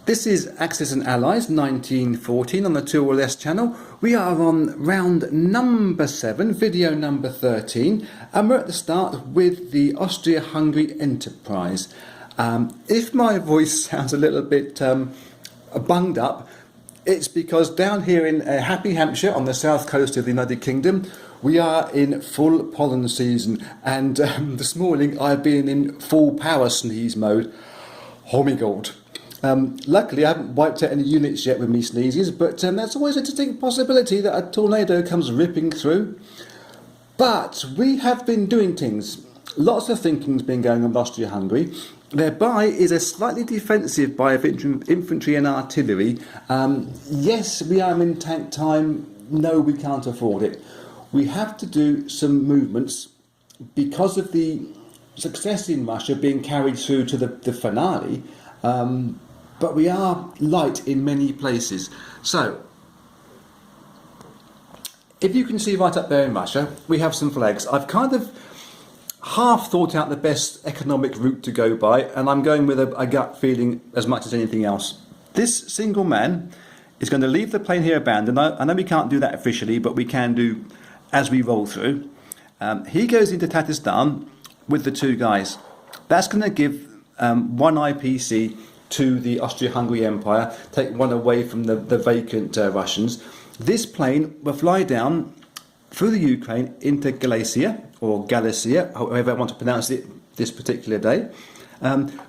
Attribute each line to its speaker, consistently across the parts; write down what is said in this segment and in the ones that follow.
Speaker 1: This is Axis and Allies 1914 on the Tirulia channel. We are on round number 7, video number 13, and we're at the start with the Austria-Hungary enterprise. If my voice sounds a little bit bunged up, it's because down here in Happy Hampshire on the south coast of the United Kingdom, we are in full pollen season, and this morning I've been in full power sneeze mode. Oh my god. Luckily I haven't wiped out any units yet with me sneezes, but that's always a distinct possibility that a tornado comes ripping through. But we have been doing things. Lots of thinking's been going on with Austria-Hungary. Their buy is a slightly defensive buy of infantry and artillery. Yes, we are in tank time. No, we can't afford it. We have to do some movements because of the success in Russia being carried through to the finale. But we are light in many places. So, if you can see right up there in Russia, we have some flags. I've kind of half thought out the best economic route to go by, and I'm going with a gut feeling as much as anything else. This single man is going to leave the plane here abandoned. I know we can't do that officially, but we can do as we roll through. He goes into Tatarstan with the two guys. That's going to give one IPC to the Austria-Hungary Empire, take one away from the vacant Russians. This plane will fly down through the Ukraine into Galicia, or Galicia, however I want to pronounce it this particular day,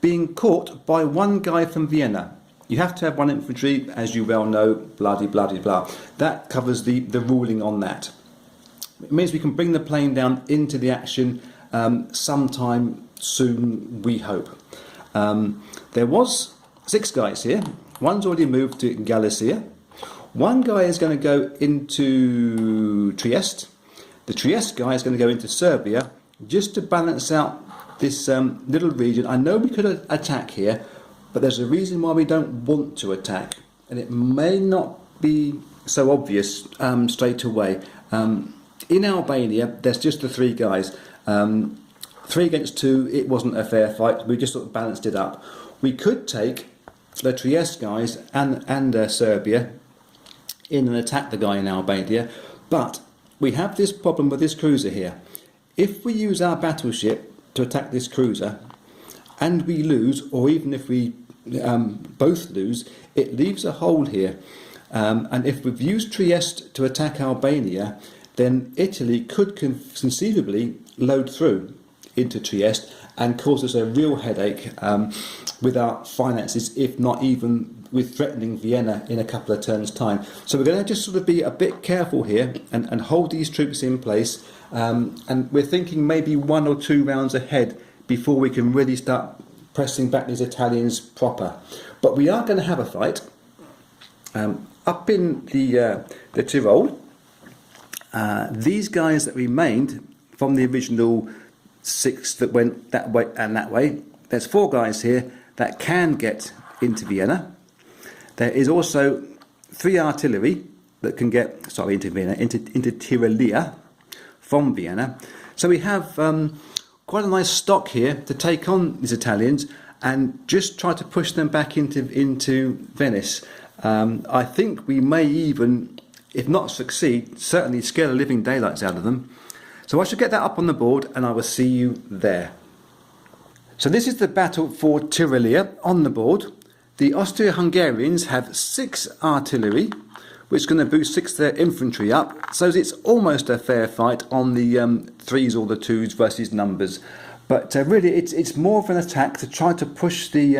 Speaker 1: being caught by one guy from Vienna. You have to have one infantry, as you well know, blah. That covers the ruling on that. It means we can bring the plane down into the action sometime soon, we hope. There was 6 guys here. One's already moved to Galicia. One guy is going to go into Trieste. The Trieste guy is going to go into Serbia, just to balance out this little region. I know we could attack here, but there's a reason why we don't want to attack, and it may not be so obvious straight away. In Albania, there's just the 3 guys. 3 against 2, it wasn't a fair fight. We just sort of balanced it up. We could take the Trieste guys and Serbia in and attack the guy in Albania, but we have this problem with this cruiser here. If we use our battleship to attack this cruiser and we lose, or even if we both lose, it leaves a hole here. And if we've used Trieste to attack Albania, then Italy could conceivably load through into Trieste and cause us a real headache with our finances, if not even with threatening Vienna in a couple of turns' time. So we're going to just sort of be a bit careful here and hold these troops in place, and we're thinking maybe 1 or 2 rounds ahead before we can really start pressing back these Italians proper. But we are going to have a fight up in the Tyrol. These guys that remained from the original 6 that went that way and that way, there's 4 guys here that can get into Vienna. There is also 3 artillery that can get, into Vienna, into Tirulia from Vienna. So we have quite a nice stock here to take on these Italians and just try to push them back into Venice. I think we may even, if not succeed, certainly scare the living daylights out of them. So I shall get that up on the board and I will see you there. So this is the battle for Tirulia on the board. The Austria-Hungarians have 6 artillery, which is going to boost 6 their infantry up. So it's almost a fair fight on the 3s or the 2s versus numbers. But really it's more of an attack to try to push the,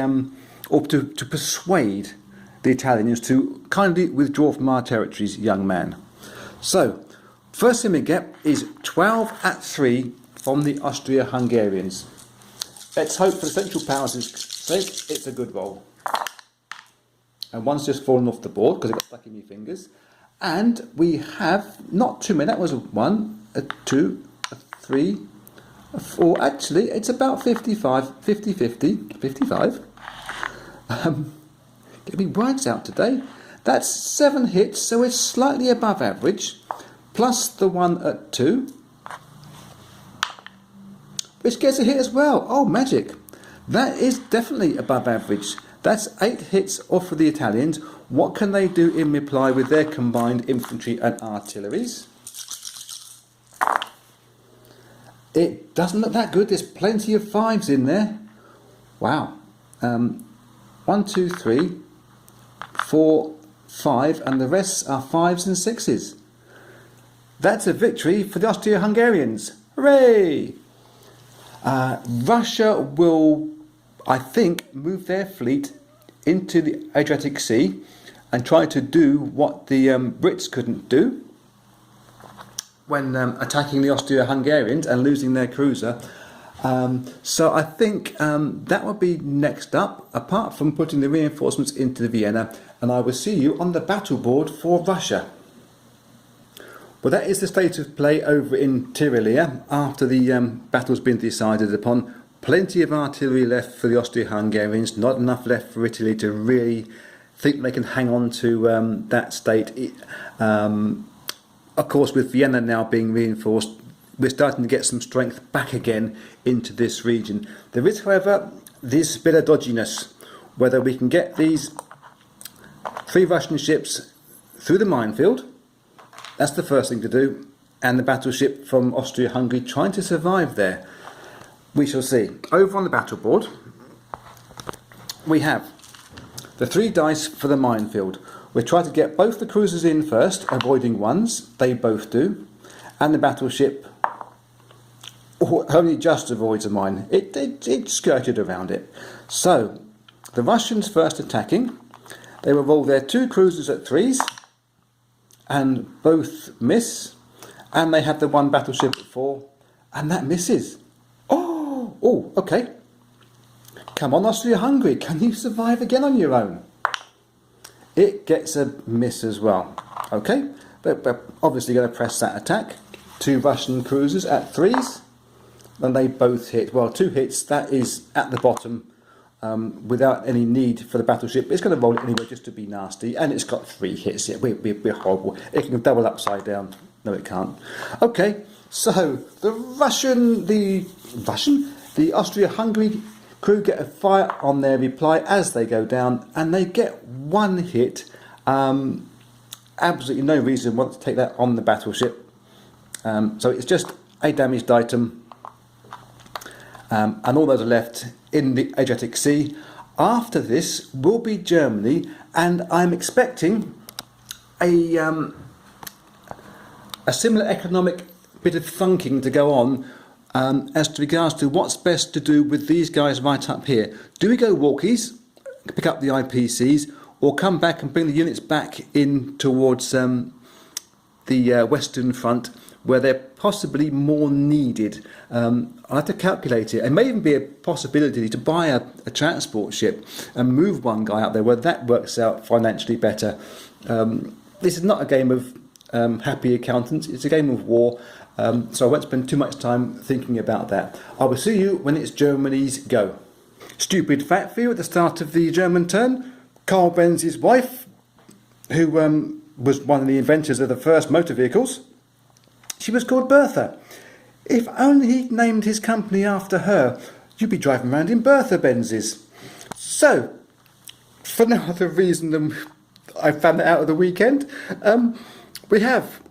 Speaker 1: or to persuade the Italians to kindly withdraw from our territories, young man. So, first thing we get is 12 at 3 from the Austria-Hungarians. Let's hope for the Central Powers' sake it's a good roll. And one's just fallen off the board because it got stuck in your fingers. And we have not too many. That was a 1, a 2, a 3, a 4. Actually, it's about 55, 50-50, 55. Get me brights out today. That's 7 hits, so it's slightly above average. Plus the 1 at 2, which gets a hit as well. Oh, magic. That is definitely above average. That's 8 hits off for the Italians. What can they do in reply with their combined infantry and artilleries? It doesn't look that good. There's plenty of 5s in there. Wow. 1, 2, 3, 4, 5, and the rest are 5s and 6s. That's a victory for the Austria-Hungarians. Hooray! Russia will, I think, move their fleet into the Adriatic Sea and try to do what the Brits couldn't do when attacking the Austria-Hungarians and losing their cruiser. So I think that will be next up, apart from putting the reinforcements into Vienna, and I will see you on the battle board for Russia. Well, that is the state of play over in Tirulia after the battle's been decided upon. Plenty of artillery left for the Austro-Hungarians, not enough left for Italy to really think they can hang on to that state. Of course, with Vienna now being reinforced, we're starting to get some strength back again into this region. There is, however, this bit of dodginess, whether we can get these 3 Russian ships through the minefield. That's the first thing to do, and the battleship from Austria-Hungary trying to survive there. We shall see. Over on the battle board, we have the 3 dice for the minefield. We try to get both the cruisers in first, avoiding 1s. They both do, and the battleship only just avoids a mine. It skirted around it. So the Russians first attacking. They will roll their 2 cruisers at 3s. And both miss, and they have the 1 battleship at 4, and that misses. Oh, okay. Come on, Austria-Hungary, can you survive again on your own? It gets a miss as well. Okay, but obviously going to press that attack. 2 Russian cruisers at 3s, and they both hit. Well, 2 hits, that is at the bottom. Without any need for the battleship. It's going to roll it anyway just to be nasty, and it's got 3 hits. Yeah, we're horrible. It can double upside down. No, it can't. Okay, so the Austria-Hungary crew get a fire on their reply as they go down, and they get 1 hit. Absolutely no reason not to take that on the battleship. So it's just a damaged item. And all those are left in the Adriatic Sea. After this will be Germany, and I'm expecting a similar economic bit of thunking to go on as to regards to what's best to do with these guys right up here. Do we go walkies, pick up the IPCs, or come back and bring the units back in towards the Western Front, where they're possibly more needed? I'll have to calculate it. It may even be a possibility to buy a transport ship and move 1 guy out there where that works out financially better. This is not a game of happy accountants, it's a game of war, so I won't spend too much time thinking about that. I will see you when it's Germany's go. Stupid fact for you at the start of the German turn. Karl Benz's wife, who was one of the inventors of the first motor vehicles, she was called Bertha. If only he'd named his company after her, you'd be driving around in Bertha Benzes. So, for no other reason than I found that out of the weekend, we have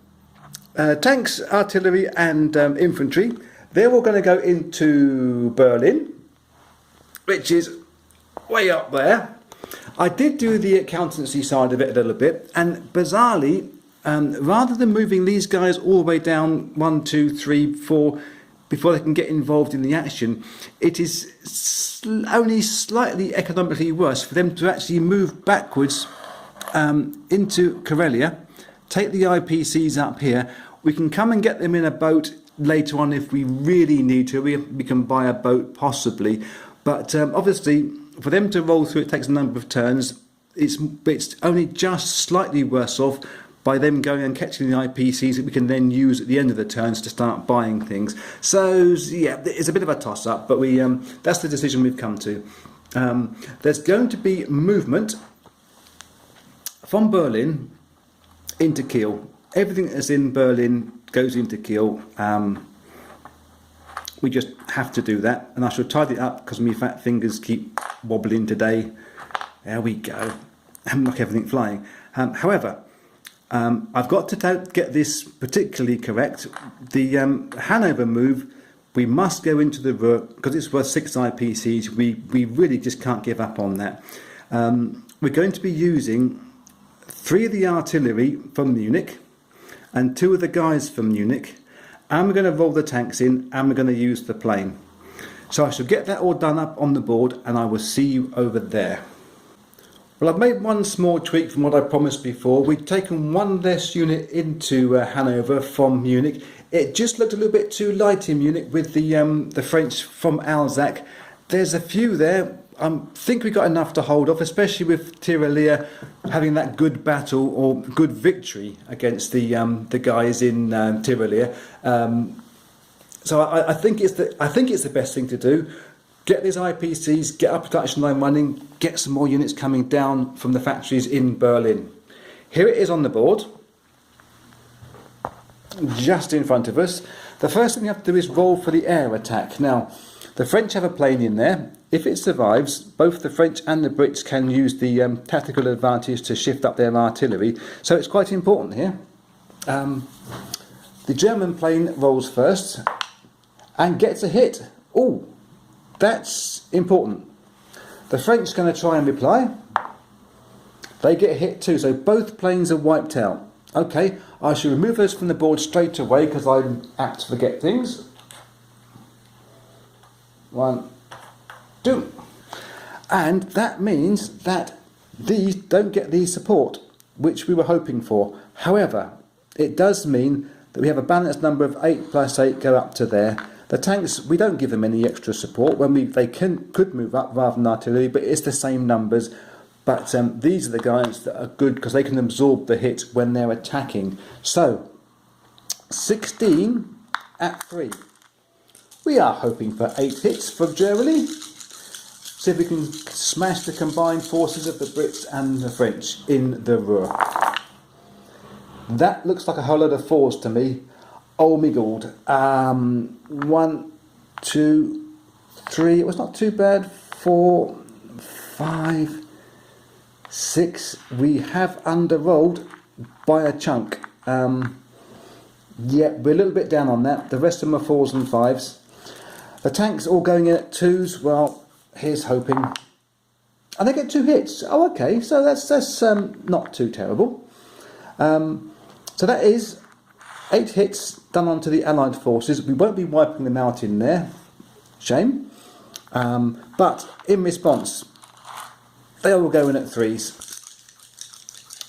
Speaker 1: tanks, artillery and infantry. They're all going to go into Berlin, which is way up there. I did do the accountancy side of it a little bit, and bizarrely, rather than moving these guys all the way down 1, 2, 3, 4 before they can get involved in the action, it is only slightly economically worse for them to actually move backwards into Karelia, take the IPCs up here. We can come and get them in a boat later on if we really need to. We can buy a boat possibly, but obviously for them to roll through it takes a number of turns. It's only just slightly worse off by them going and catching the IPCs that we can then use at the end of the turns to start buying things. So yeah, it's a bit of a toss-up, but that's the decision we've come to. There's going to be movement from Berlin into Kiel. Everything that's in Berlin goes into Kiel. We just have to do that, and I shall tidy it up because my fat fingers keep wobbling today. There we go. And knock everything flying. However, I've got to get this particularly correct. The Hanover move, we must go into the Ruhr because it's worth 6 IPCs. We really just can't give up on that. We're going to be using 3 of the artillery from Munich and 2 of the guys from Munich, and we're going to roll the tanks in, and we're going to use the plane. So I shall get that all done up on the board, and I will see you over there. Well, I've made one small tweak from what I promised before. We've taken 1 less unit into Hanover from Munich. It just looked a little bit too light in Munich with the French from Alsace. There's a few there. I think we got enough to hold off, especially with Tirulia having that good battle or good victory against the guys in Tirulia. So I think it's the best thing to do. Get these IPCs, get our production line running, get some more units coming down from the factories in Berlin. Here it is on the board, just in front of us. The first thing we have to do is roll for the air attack. Now, the French have a plane in there. If it survives, both the French and the Brits can use the tactical advantage to shift up their artillery. So it's quite important here. The German plane rolls first and gets a hit. Oh, that's important. The French are going to try and reply. They get a hit too, so both planes are wiped out. Okay, I shall remove those from the board straight away because I'm apt to forget things. 1, 2. And that means that these don't get the support which we were hoping for. However, it does mean that we have a balanced number of 8 plus 8 go up to there. The tanks, we don't give them any extra support when they could move up rather than artillery, but it's the same numbers. But these are the guys that are good because they can absorb the hit when they're attacking. So, 16 at 3. We are hoping for 8 hits from Germany. See if we can smash the combined forces of the Brits and the French in the Ruhr. That looks like a whole lot of 4s to me. Oh my god. 1, 2, 3. It was not too bad. 4, 5, 6. We have underrolled by a chunk. Yeah, we're a little bit down on that. The rest of them are 4s and 5s. The tanks all going in at 2s. Well, here's hoping. And they get 2 hits. Oh, okay. So that's not too terrible. So that is 8 hits done onto the Allied forces. We won't be wiping them out in there. Shame. But in response, they all go in at 3s.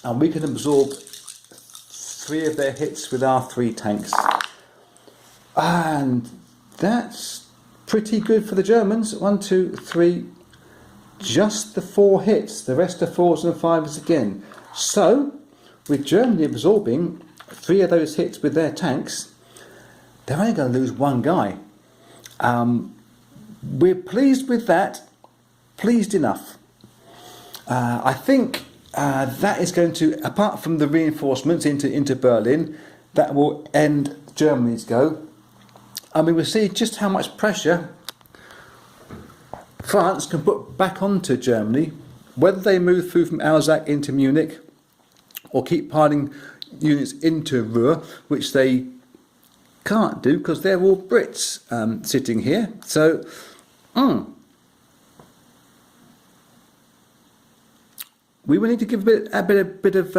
Speaker 1: And we can absorb 3 of their hits with our 3 tanks. And that's pretty good for the Germans. 1, 2, 3. Just the 4 hits. The rest are 4s and 5s again. So, with Germany absorbing 3 of those hits with their tanks, they're only going to lose 1 guy. We're pleased with that. Pleased enough. I think that is going to, apart from the reinforcements into Berlin, that will end Germany's go. And we will see just how much pressure France can put back onto Germany, whether they move through from Alsace into Munich or keep piling units into Ruhr, which they can't do because they're all Brits sitting here. So, we will need to give a bit of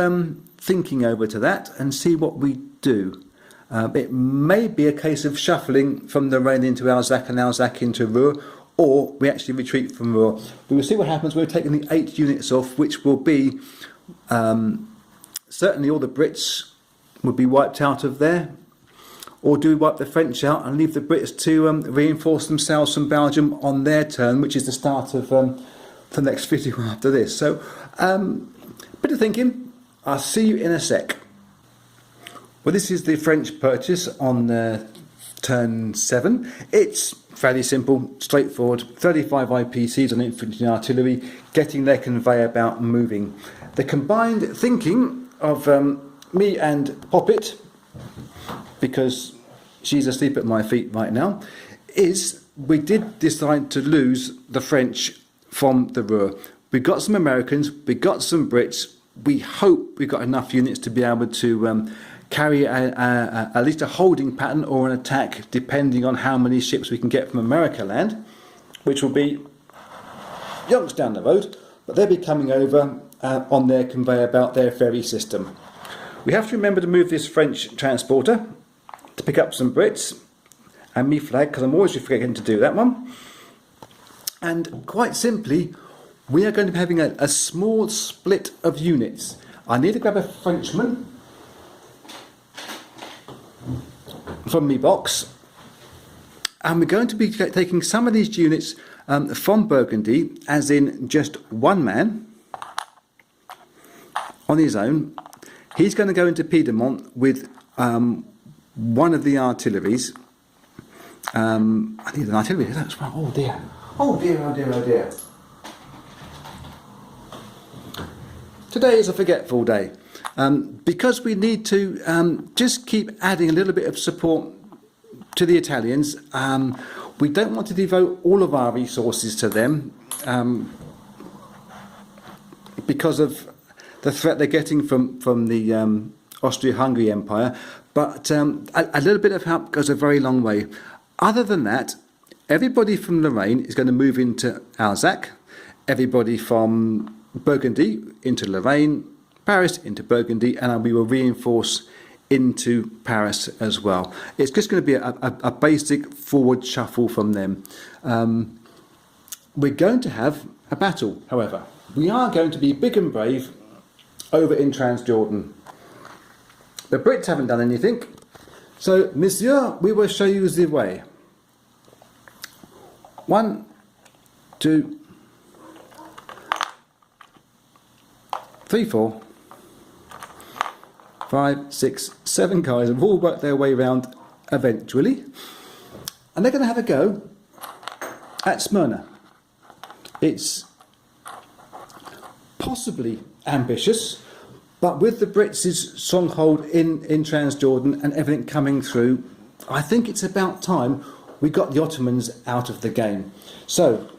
Speaker 1: thinking over to that and see what we do. It may be a case of shuffling from the Rhine into Alsace and Alsace into Ruhr, or we actually retreat from Ruhr. We will see what happens. We're taking the 8 units off, which will be certainly all the Brits would be wiped out of there. Or do we wipe the French out and leave the Brits to reinforce themselves from Belgium on their turn, which is the start of the next video after this. So, bit of thinking. I'll see you in a sec. Well, this is the French purchase on turn 7. It's fairly simple, straightforward. 35 IPCs on infantry and artillery, getting their conveyor belt moving. The combined thinking of me and Poppet, because she's asleep at my feet right now, is we did decide to lose the French from the Ruhr. we've got some Americans, we've got some Brits. We hope we've got enough units to be able to carry at least a holding pattern or an attack, depending on how many ships we can get from America land, which will be yonks down the road, but they'll be coming over on their conveyor belt, their ferry system. We have to remember to move this French transporter to pick up some Brits and me flag, because I'm always forgetting to do that one. And quite simply, we are going to be having a small split of units. I need to grab a Frenchman from me box, and we're going to be taking some of these units from Burgundy, as in just one man on his own. He's going to go into Piedmont with one of the artilleries. I need an artillery. That's right. Oh dear. Oh dear. Oh dear. Oh dear. Today is a forgetful day, because we need to just keep adding a little bit of support to the Italians. We don't want to devote all of our resources to them because of the threat they're getting from the Austria-Hungarian Empire, but a little bit of help goes a very long way. Other than that, everybody from Lorraine is going to move into Alsace, everybody from Burgundy into Lorraine, Paris into Burgundy, and we will reinforce into Paris as well. It's just going to be a basic forward shuffle from them. We're going to have a battle, however. We are going to be big and brave over in Transjordan. The Brits haven't done anything, so monsieur, we will show you the way. 1, 2, 3, 4, 5, 6, 7 guys have all worked their way around eventually, and they're going to have a go at Smyrna. It's possibly ambitious, but with the Brits' stronghold in Transjordan and everything coming through, I think it's about time we got the Ottomans out of the game. So,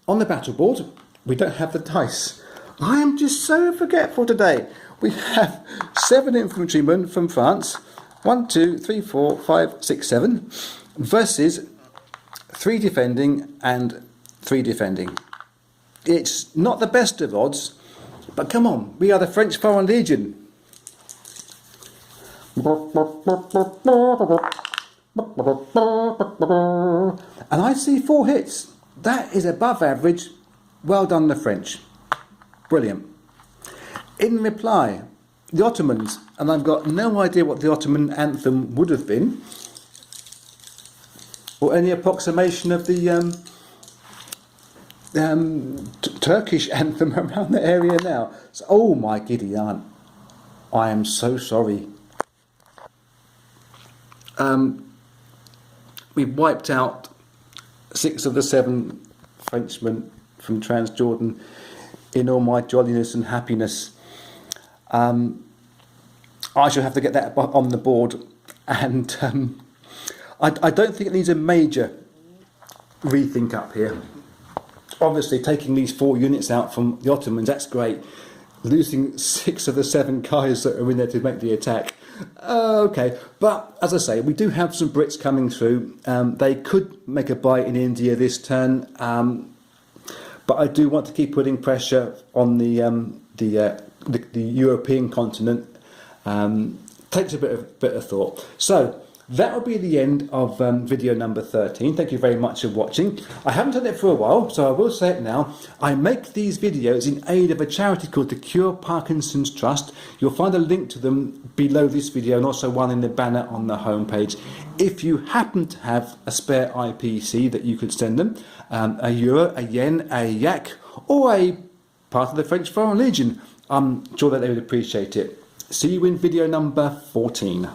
Speaker 1: on the battle board, we don't have the dice. I am just so forgetful today. We have 7 infantrymen from France, 1, 2, 3, 4, 5, 6, 7, versus 3 defending and 3 defending. It's not the best of odds, but come on, we are the French Foreign Legion. And I see 4 hits. That is above average. Well done, the French. Brilliant. In reply, the Ottomans, and I've got no idea what the Ottoman anthem would have been, or any approximation of the Turkish anthem around the area now. So, oh my giddy aunt, I am so sorry. We've wiped out 6 of the 7 Frenchmen from Transjordan in all my jolliness and happiness. I shall have to get that on the board, and I don't think it needs a major rethink up here. Obviously, taking these 4 units out from the Ottomans, that's great. Losing 6 of the 7 guys that are in there to make the attack. Okay, but as I say, we do have some Brits coming through. They could make a bite in India this turn, but I do want to keep putting pressure on the European continent. Takes a bit of thought. So that will be the end of video number 13. Thank you very much for watching. I haven't done it for a while, so I will say it now. I make these videos in aid of a charity called the Cure Parkinson's Trust. You'll find a link to them below this video and also one in the banner on the homepage. If you happen to have a spare IPC that you could send them, a euro, a yen, a yak, or a part of the French Foreign Legion, I'm sure that they would appreciate it. See you in video number 14.